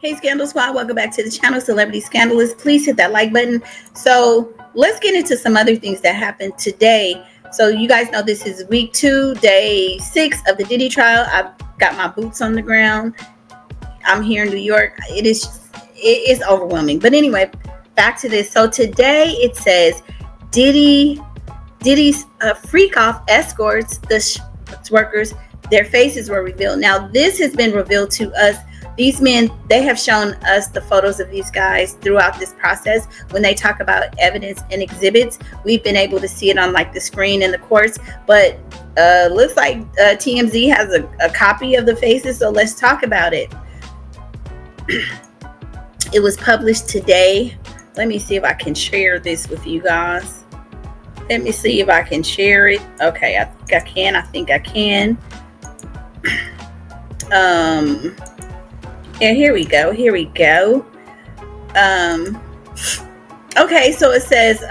Hey Scandal Squad, welcome back to the channel, Celebrity Scandalous. Please hit that like button. So let's get into some other things that happened today. So you guys know this is week 2, day 6 of the Diddy trial. I've got my boots on the ground. I'm here in New York. It is overwhelming. But anyway, back to this. So today it says Diddy's freak off escorts, the workers, their faces were revealed. Now this has been revealed to us. These men, they have shown us the photos of these guys throughout this process. When they talk about evidence and exhibits, we've been able to see it on like the screen in the courts. But looks like TMZ has a copy of the faces, so let's talk about it. It was published today. Let me see if I can share this with you guys. Let me see if I can share it. Okay, I think I can. Yeah, here we go. Okay, so it says,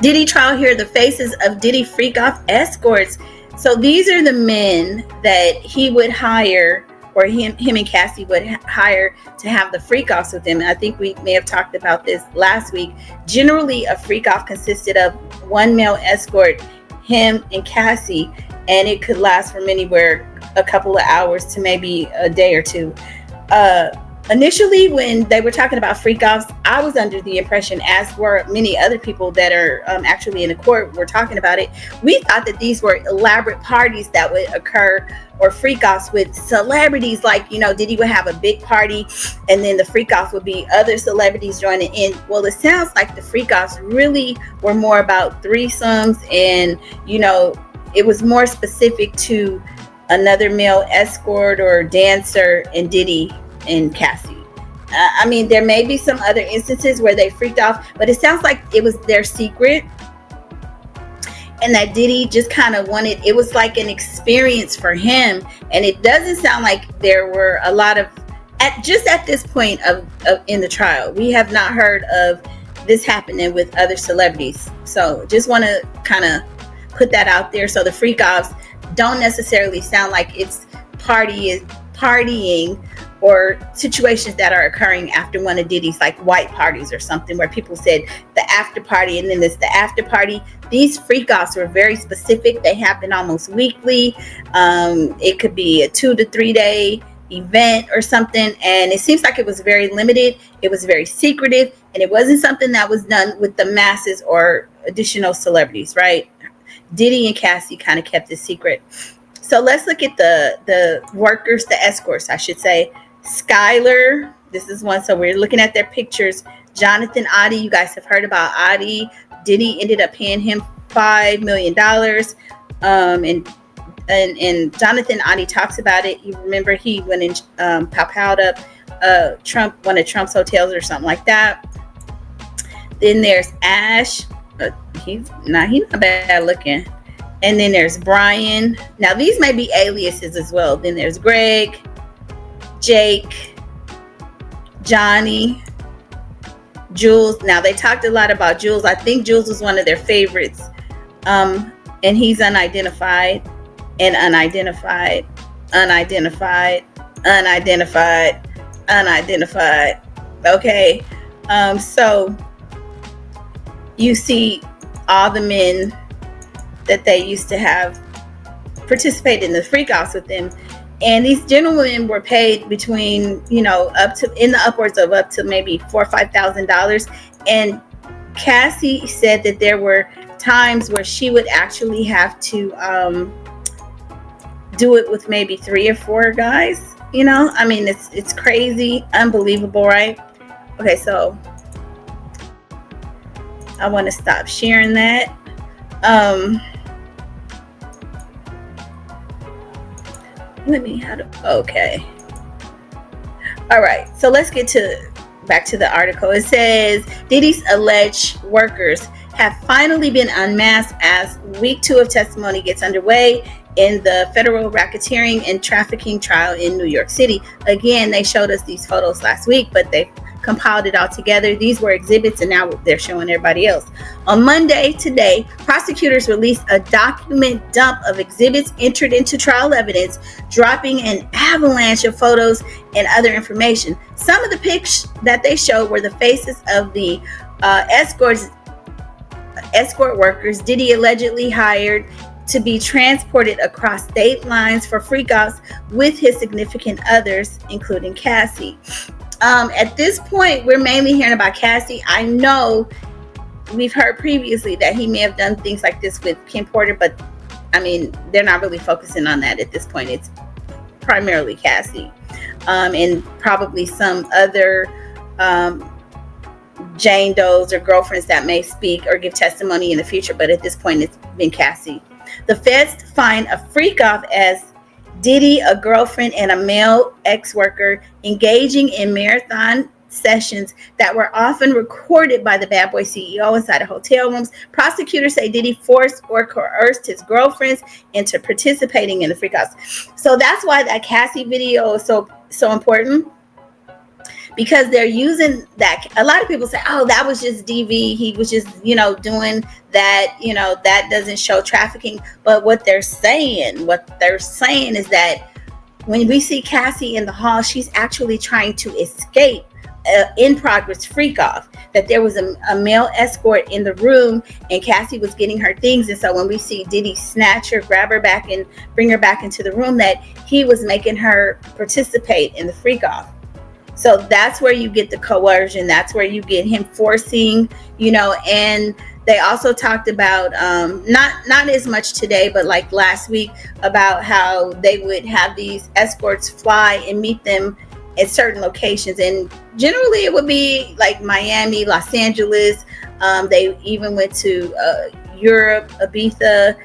Diddy trial here, the faces of Diddy freak off escorts. So these are the men that he would hire, or him and Cassie would hire to have the freak offs with him. And I think we may have talked about this last week. Generally, a freak off consisted of one male escort, him and Cassie, and it could last from anywhere a couple of hours to maybe a day or two. Initially, when they were talking about freak offs, I was under the impression, as were many other people that are actually in the court were talking about it, we thought that these were elaborate parties that would occur, or freak offs with celebrities. Like, you know, Diddy would have a big party and then the freak off would be other celebrities joining in. Well, it sounds like the freak offs really were more about threesomes, and, you know, it was more specific to another male escort or dancer and Diddy and Cassie. I mean, there may be some other instances where they freaked off, but it sounds like it was their secret, and that Diddy just kind of wanted, it was like an experience for him. And it doesn't sound like there were a lot of, at this point of in the trial, we have not heard of this happening with other celebrities. So just want to kind of put that out there. So the freak offs don't necessarily sound like it's partying or situations that are occurring after one of Diddy's like white parties or something, where people said the after party and then it's the after party. These freak offs were very specific. They happen almost weekly. It could be a 2 to 3 day event or something, and it seems like it was very limited. It was very secretive, and it wasn't something that was done with the masses or additional celebrities, right? Diddy and Cassie kind of kept it secret. So let's look at the workers, the escorts, I should say. Skylar, this is one. So we're looking at their pictures. Jonathan Adi, you guys have heard about Adi. Diddy ended up paying him $5 million. And Jonathan Adi talks about it. You remember he went and powwowed up one of Trump's hotels or something like that. Then there's Ash. He's not bad looking. And then there's Brian. Now these may be aliases as well. Then there's Greg, Jake, Johnny, Jules. Now they talked a lot about Jules. I think Jules was one of their favorites. And he's unidentified and unidentified. Okay. So you see all the men that they used to have participate in the freak offs with them. And these gentlemen were paid between, you know, up to in the upwards of up to maybe $4,000 or $5,000. And Cassie said that there were times where she would actually have to do it with maybe 3 or 4 guys. You know, I mean, it's crazy, unbelievable, right? Okay, so I want to stop sharing that. Okay. All right, so let's get back to the article. It says Diddy's alleged workers have finally been unmasked as week 2 of testimony gets underway in the federal racketeering and trafficking trial in New York City. Again, they showed us these photos last week, but they compiled it all together. These were exhibits, and now they're showing everybody else. On Monday, today, prosecutors released a document dump of exhibits entered into trial evidence, dropping an avalanche of photos and other information. Some of the pics that they showed were the faces of the escort workers Diddy allegedly hired to be transported across state lines for freak-offs with his significant others, including Cassie. At this point, we're mainly hearing about Cassie. I know we've heard previously that he may have done things like this with Kim Porter, but I mean, they're not really focusing on that at this point. It's primarily Cassie, and probably some other Jane Does or girlfriends that may speak or give testimony in the future, but at this point, it's been Cassie. The feds find a freak-off as Diddy, a girlfriend, and a male ex-worker engaging in marathon sessions that were often recorded by the Bad Boy CEO inside of hotel rooms. Prosecutors say Diddy forced or coerced his girlfriends into participating in the freak-offs. So that's why that Cassie video is so important, because they're using that. A lot of people say, oh, that was just DV. He was just, doing that, that doesn't show trafficking. But what they're saying is that when we see Cassie in the hall, she's actually trying to escape in progress freak off, that there was a male escort in the room and Cassie was getting her things. And so when we see Diddy snatch her, grab her back and bring her back into the room, that he was making her participate in the freak off. So that's where you get the coercion. That's where you get him forcing, and they also talked about, not as much today, but like last week, about how they would have these escorts fly and meet them at certain locations. And generally it would be like Miami, Los Angeles. They even went to Europe, Ibiza,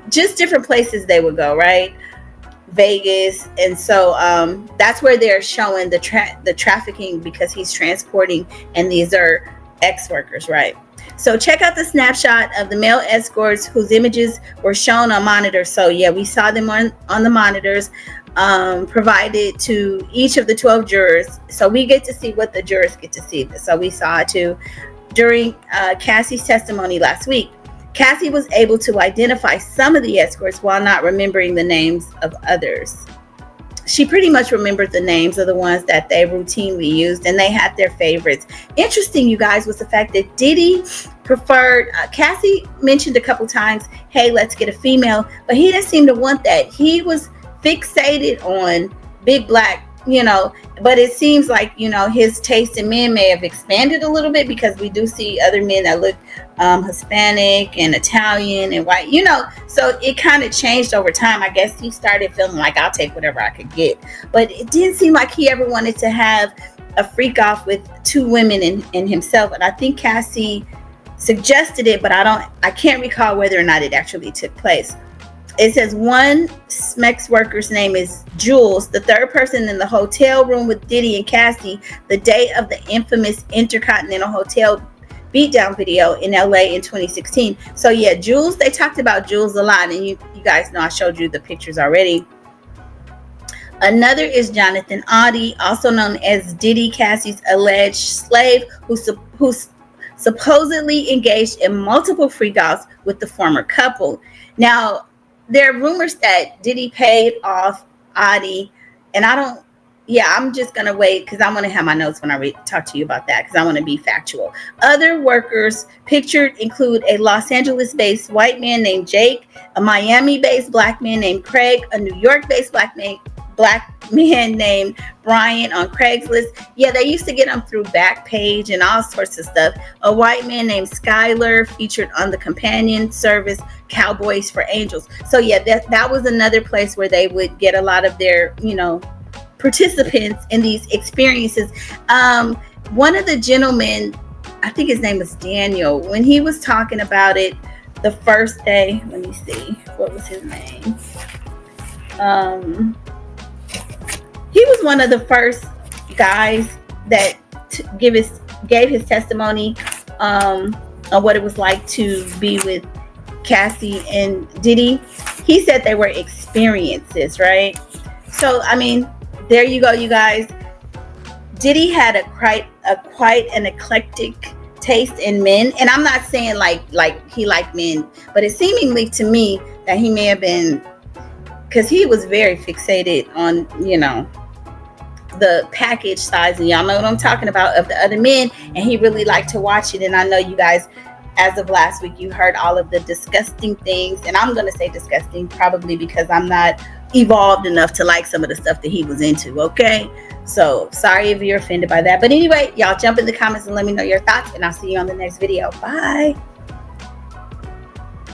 just different places they would go, right? Vegas. And so that's where they're showing the trafficking, because he's transporting, and these are ex-workers, right? So check out the snapshot of the male escorts whose images were shown on monitors. So yeah, we saw them on the monitors provided to each of the 12 jurors. So we get to see what the jurors get to see. So we saw it too during Cassie's testimony last week. Cassie was able to identify some of the escorts while not remembering the names of others. She pretty much remembered the names of the ones that they routinely used, and they had their favorites. Interesting, you guys, was the fact that Diddy preferred, Cassie mentioned a couple times, hey, let's get a female, but he didn't seem to want that. He was fixated on big black, but it seems like, his taste in men may have expanded a little bit, because we do see other men that look Hispanic and Italian and white, so it kind of changed over time. I guess he started feeling like, I'll take whatever I could get, but it didn't seem like he ever wanted to have a freak off with two women in himself. And I think Cassie suggested it, but I can't recall whether or not it actually took place. It says one Smex worker's name is Jules, the third person in the hotel room with Diddy and Cassie the day of the infamous Intercontinental Hotel beatdown video in LA in 2016. So yeah, Jules, they talked about Jules a lot, and you guys know I showed you the pictures already. Another is Jonathan Audie, also known as Diddy, Cassie's alleged slave, who supposedly engaged in multiple freak-offs with the former couple. Now, there are rumors that Diddy paid off Audie, and I'm just going to wait, because I want to have my notes when I talk to you about that, because I want to be factual. Other workers pictured include a Los Angeles-based white man named Jake, a Miami-based black man named Craig, a New York-based black man named Brian on Craigslist. Yeah, they used to get them through Backpage and all sorts of stuff. A white man named Skyler featured on the companion service Cowboys for Angels. So yeah, that was another place where they would get a lot of their, participants in these experiences. One of the gentlemen, I think his name was Daniel, when he was talking about it the first day, let me see, what was his name? He was one of the first guys that gave his testimony on what it was like to be with Cassie and Diddy. He said they were experiences, right? So, I mean, there you go, you guys. Diddy had quite an eclectic taste in men, and I'm not saying like he liked men, but it seemingly to me that he may have been, because he was very fixated on, you know, the package size, and y'all know what I'm talking about, of the other men, and he really liked to watch it. And I know you guys, as of last week, you heard all of the disgusting things, and I'm going to say disgusting probably because I'm not evolved enough to like some of the stuff that he was into, okay? So sorry if you're offended by that, but anyway, y'all jump in the comments and let me know your thoughts, and I'll see you on the next video. Bye.